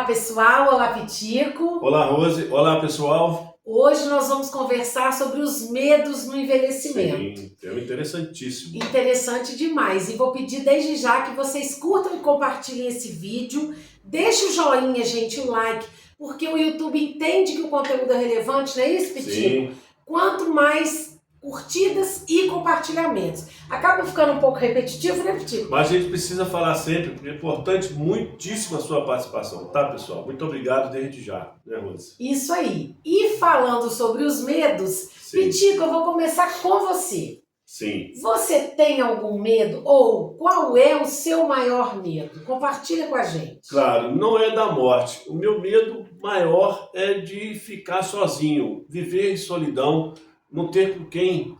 pessoal, olá Pitico. Olá Rose, olá pessoal. Hoje nós vamos conversar sobre os medos no envelhecimento. Sim, tema interessantíssimo. Interessante demais. E vou pedir desde já que vocês curtam e compartilhem esse vídeo. Deixe o joinha, gente, o like, porque o YouTube entende que o conteúdo é relevante, não é isso, Pitico? Sim. Quanto mais curtidas e compartilhamentos. Acaba ficando um pouco repetitivo, né, Pitico? Mas a gente precisa falar sempre, porque é importante muitíssimo a sua participação, tá, pessoal? Muito obrigado desde já, né, Rose? Isso aí. E falando sobre os medos, Sim. Pitico, eu vou começar com você. Sim. Você tem algum medo ou qual é o seu maior medo? Compartilha com a gente. Claro, não é da morte. O meu medo maior é de ficar sozinho, viver em solidão, não ter com quem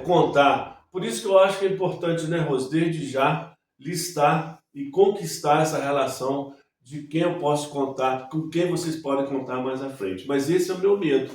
contar. Por isso que eu acho que é importante, né, Rose, desde já listar e conquistar essa relação de quem eu posso contar, com quem vocês podem contar mais à frente. Mas esse é o meu medo,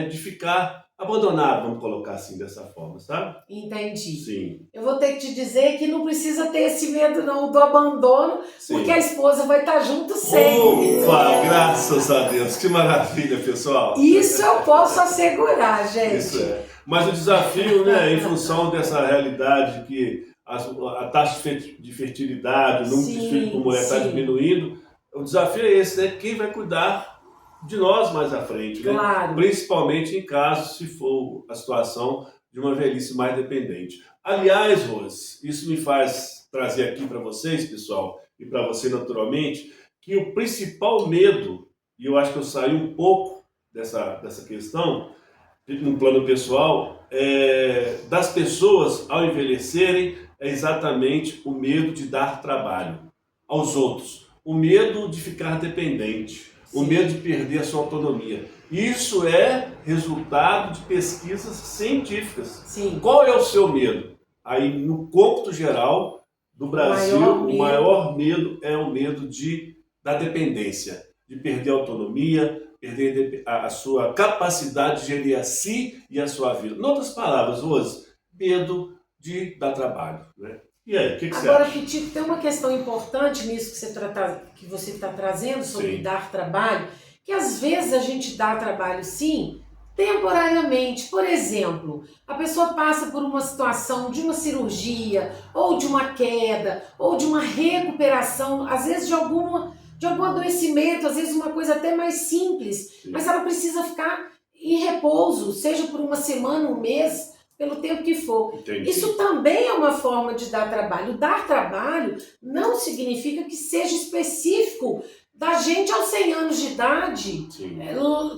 de ficar abandonado, vamos colocar assim, dessa forma, sabe? Entendi. Sim. Eu vou ter que te dizer que não precisa ter esse medo não do abandono, Sim. porque a esposa vai estar junto sempre. Opa, graças a Deus, que maravilha, pessoal. Isso eu posso assegurar, gente. Isso é. Mas o desafio, né, em função dessa realidade que a taxa de fertilidade, o número de filhos por mulher está diminuindo, o desafio é esse, né? Quem vai cuidar de nós mais à frente, né? Claro. Principalmente em caso se for a situação de uma velhice mais dependente. Aliás, Rose, isso me faz trazer aqui para vocês, pessoal, e para você naturalmente, que o principal medo, e eu acho que eu saí um pouco dessa questão, no plano pessoal, das pessoas ao envelhecerem, é exatamente o medo de dar trabalho aos outros, o medo de ficar dependente, o medo de perder a sua autonomia. Isso é resultado de pesquisas científicas. Sim. Qual é o seu medo? Aí, no cômputo geral do Brasil, o maior medo é o medo da dependência, de perder a autonomia, perder a sua capacidade de gerir a si e a sua vida. Em outras palavras, Rose, medo de dar trabalho, né? E aí, o que você acha? Agora, Pitico, tem uma questão importante nisso que você está trazendo sobre dar trabalho, que às vezes a gente dá trabalho sim, temporariamente. Por exemplo, a pessoa passa por uma situação de uma cirurgia, ou de uma queda, ou de uma recuperação, às vezes de algum adoecimento, às vezes uma coisa até mais simples, mas ela precisa ficar em repouso, seja por uma semana, um mês, pelo tempo que for. Entendi. Isso também é uma forma de dar trabalho. Dar trabalho não significa que seja específico da gente aos 100 anos de idade,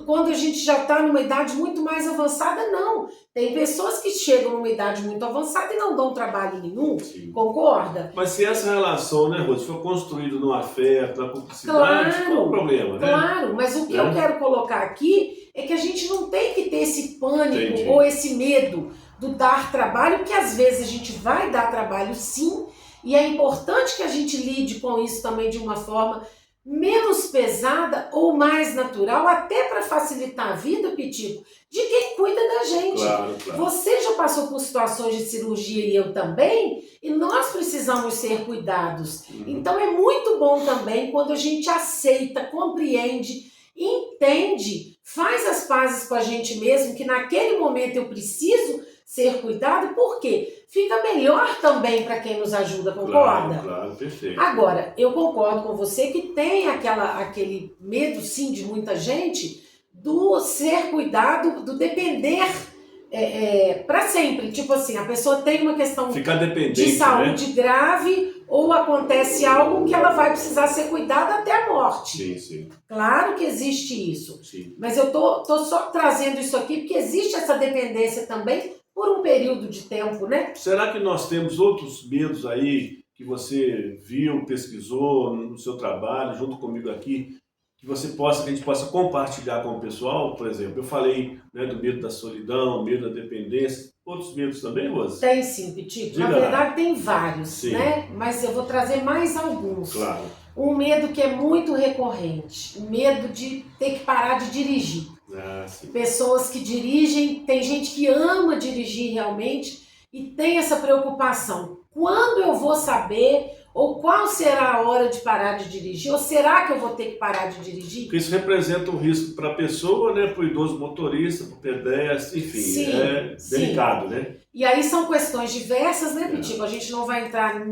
quando a gente já está numa idade muito mais avançada, não. Tem pessoas que chegam numa idade muito avançada e não dão trabalho nenhum, concorda? Mas se essa relação, né, Rose, for construída no afeto, na cumplicidade, qual é o problema, né? Claro, mas o que eu quero colocar aqui é que a gente não tem que ter esse pânico ou esse medo do dar trabalho, porque às vezes a gente vai dar trabalho sim, e é importante que a gente lide com isso também de uma forma menos pesada ou mais natural, até para facilitar a vida, Pitico, de quem cuida da gente. Claro. Você já passou por situações de cirurgia e eu também, e nós precisamos ser cuidados. Então é muito bom também quando a gente aceita, compreende, entende, faz as pazes com a gente mesmo, que naquele momento eu preciso ser cuidado, porque fica melhor também para quem nos ajuda, concorda? Claro, perfeito. Agora, eu concordo com você que tem aquele medo, sim, de muita gente, do ser cuidado, do depender para sempre. Tipo assim, a pessoa tem uma questão de saúde grave, ou acontece algo que ela vai precisar ser cuidada até a morte. Sim. Claro que existe isso. Sim. Mas eu tô só trazendo isso aqui porque existe essa dependência também por um período de tempo, né? Será que nós temos outros medos aí que você viu, pesquisou no seu trabalho, junto comigo aqui, que a gente possa compartilhar com o pessoal? Por exemplo, eu falei, né, do medo da solidão, medo da dependência. Outros medos também, Rose? Tem sim, Pitico. Na verdade tem vários, né? Mas eu vou trazer mais alguns. Claro. Um medo que é muito recorrente, o medo de ter que parar de dirigir. Pessoas que dirigem, tem gente que ama dirigir realmente e tem essa preocupação. Quando eu vou saber Ou qual será a hora de parar de dirigir? Ou será que eu vou ter que parar de dirigir? Porque isso representa um risco para a pessoa, né, para o idoso motorista, para o pedestre, enfim, Sim, é delicado, né? E aí são questões diversas, né, Pitico? A gente não vai entrar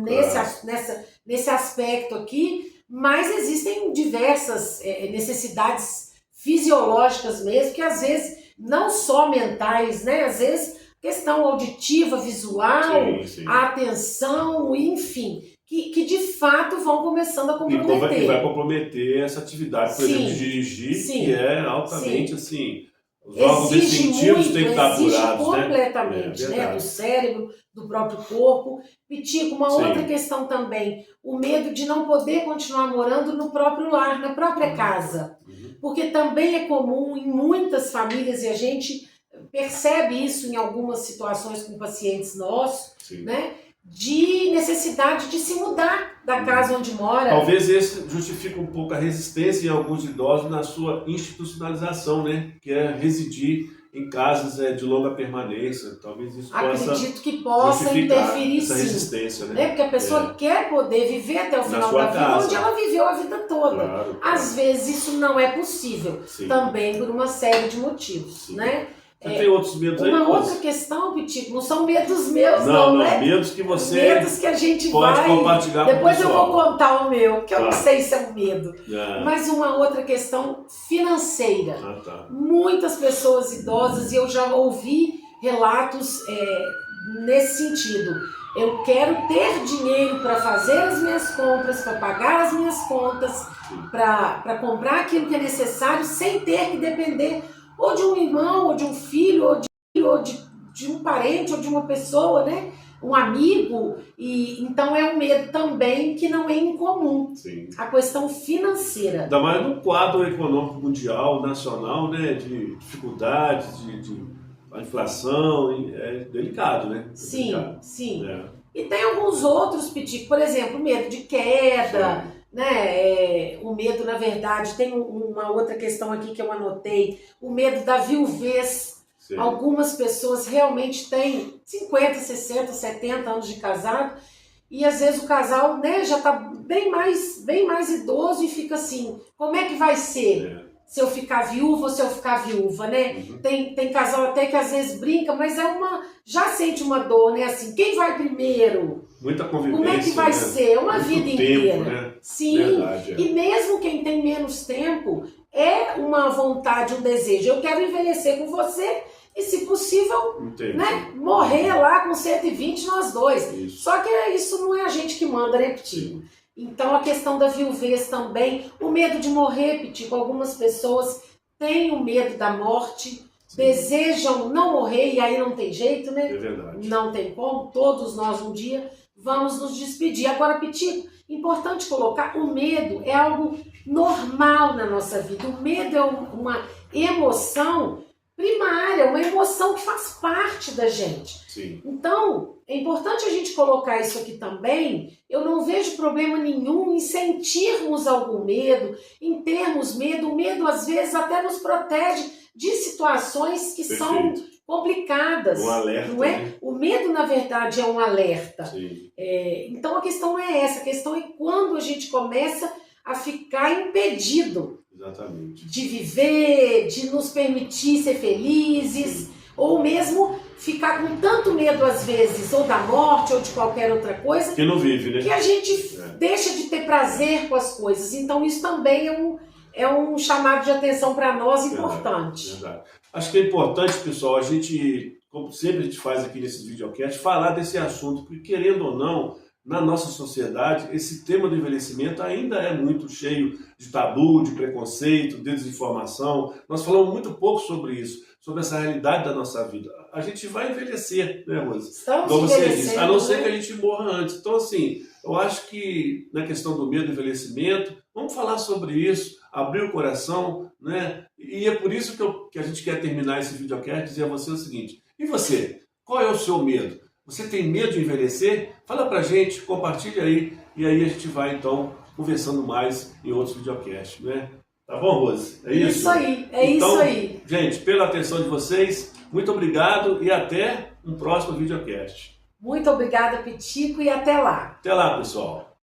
nesse aspecto aqui, mas existem diversas necessidades fisiológicas mesmo, que às vezes, não só mentais, né? Às vezes, questão auditiva, visual, a atenção, enfim, que de fato vão começando a comprometer. E vai comprometer essa atividade, por exemplo, de dirigir, que é altamente assim. Os órgãos definitivos têm que estar apurados, completamente, né? Do cérebro, do próprio corpo. Pitico, uma outra questão também, o medo de não poder continuar morando no próprio lar, na própria casa. Porque também é comum em muitas famílias, e a gente percebe isso em algumas situações com pacientes nossos, né? De necessidade de se mudar da casa onde mora. Talvez esse justifique um pouco a resistência em alguns idosos na sua institucionalização, né? Que é residir em casas de longa permanência. Talvez isso acredito que possa interferir essa sim, resistência, né? Porque a pessoa quer poder viver até o final da vida onde ela viveu a vida toda. Às vezes isso não é possível, também por uma série de motivos, né? Você tem outros medos aí? Uma outra questão, Pitico, não são medos meus, não, né? Medos que você medos que a gente pode compartilhar com o Depois eu pessoal. vou contar o meu, que eu não sei se é um medo. Mas uma outra questão financeira. Muitas pessoas idosas, e eu já ouvi relatos nesse sentido. Eu quero ter dinheiro para fazer as minhas compras, para pagar as minhas contas, para comprar aquilo que é necessário, sem ter que depender ou de um irmão, ou de um filho, ou de um parente, ou de uma pessoa, né? Um amigo. E então é um medo também que não é incomum. A questão financeira. Ainda mais no quadro econômico mundial, nacional, né? De dificuldades, de inflação, é delicado, né? Sim. E tem alguns outros, Pitico, por exemplo, medo de queda, né? O medo, na verdade, tem uma outra questão aqui que eu anotei, o medo da viuvez. Algumas pessoas realmente têm 50, 60, 70 anos de casado e às vezes o casal, né, já está bem mais idoso e fica assim, como é que vai ser? Se eu ficar viúva ou se eu ficar viúva, né? Tem casal até que às vezes brinca, mas já sente uma dor, né? Assim, quem vai primeiro? Muita convivência. Como é que vai ser? Uma vida inteira. Né? Sim. Verdade, E mesmo quem tem menos tempo, é uma vontade, um desejo. Eu quero envelhecer com você e, se possível, né, morrer lá com 120 nós dois. Só que isso não é a gente que manda, né, Pitico? Então a questão da viuvez também, o medo de morrer, Pitico, algumas pessoas têm o medo da morte, desejam não morrer e aí não tem jeito, né? É verdade. Não tem como, todos nós um dia vamos nos despedir. Agora, Pitico, importante colocar, o medo é algo normal na nossa vida, o medo é uma emoção primária, uma emoção que faz parte da gente. Então, é importante a gente colocar isso aqui também. Eu não vejo problema nenhum em sentirmos algum medo, em termos medo. O medo, às vezes, até nos protege de situações que são complicadas. Um alerta, não é? Né? O medo, na verdade, é um alerta. Então, a questão não é essa. A questão é quando a gente começa a ficar impedido de viver, de nos permitir ser felizes, ou mesmo ficar com tanto medo às vezes, ou da morte, ou de qualquer outra coisa, que não vive, né? Que a gente deixa de ter prazer com as coisas. Então isso também é um chamado de atenção para nós importante. Acho que é importante, pessoal, a gente, como sempre a gente faz aqui nesses videocasts, falar desse assunto, porque querendo ou não, na nossa sociedade, esse tema do envelhecimento ainda é muito cheio de tabu, de preconceito, de desinformação. Nós falamos muito pouco sobre isso, sobre essa realidade da nossa vida. A gente vai envelhecer, né, Rosa? Como você disse, a não ser que a gente morra antes. Então, assim, eu acho que na questão do medo do envelhecimento, vamos falar sobre isso, abrir o coração, né? E é por isso que a gente quer terminar esse videocast e dizer a você o seguinte: e você? Qual é o seu medo? Você tem medo de envelhecer? Fala pra gente, compartilha aí, e aí a gente vai então conversando mais em outros videocasts, né? Tá bom, Rose? É isso? Isso aí, isso aí. Gente, pela atenção de vocês, muito obrigado e até um próximo videocast. Muito obrigada, Pitico, e até lá. Até lá, pessoal.